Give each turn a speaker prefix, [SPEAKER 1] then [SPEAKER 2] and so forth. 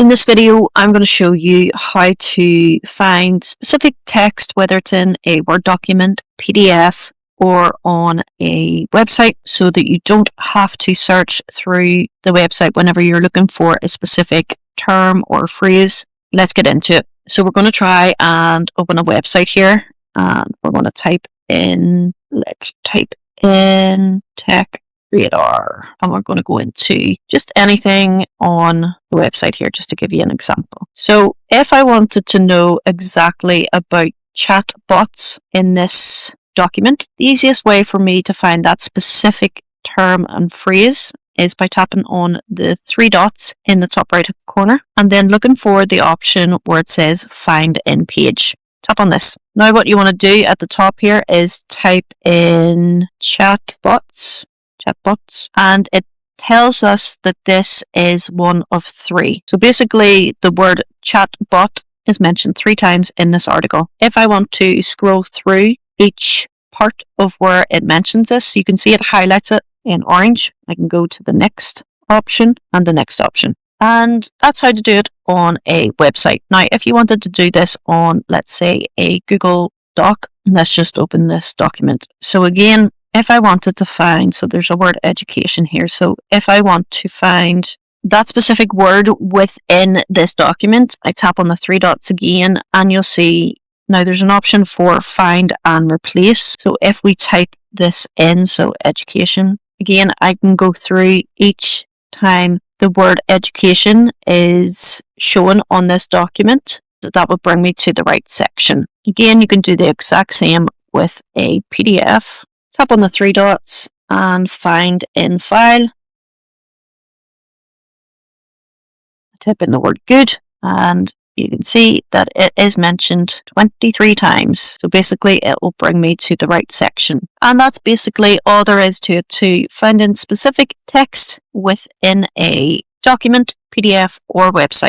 [SPEAKER 1] In this video, I'm going to show you how to find specific text, whether it's in a Word document, PDF, or on a website, so that you don't have to search through the website whenever you're looking for a specific term or phrase. Let's get into it. So we're going to try and open a website here, and we're going to type in Tech Radar, and we're going to go into just anything on the website here, just to give you an example. So if I wanted to know exactly about chatbots in this document, the easiest way for me to find that specific term and phrase is by tapping on the three dots in the top right corner and then looking for the option where it says Find in Page. Tap on this. Now what you want to do at the top here is type in chatbots, and it tells us that this is one of three. So basically the word chatbot is mentioned 3 times in this article. If I want to scroll through each part of where it mentions this, you can see it highlights it in orange. I can go to the next option and the next option. And that's how to do it on a website. Now, if you wanted to do this on, let's say, a Google Doc, let's just open this document. So again, if I wanted to find, so there's a word education here. So if I want to find that specific word within this document, I tap on the 3 dots again, and you'll see now there's an option for find and replace. So if we type this in, so education, again, I can go through each time the word education is shown on this document. So that would bring me to the right section. Again, you can do the exact same with a PDF. Tap on the 3 dots and find in file. Type in the word good, and you can see that it is mentioned 23 times. So basically it will bring me to the right section. And that's basically all there is to it, to finding specific text within a document, PDF, or website.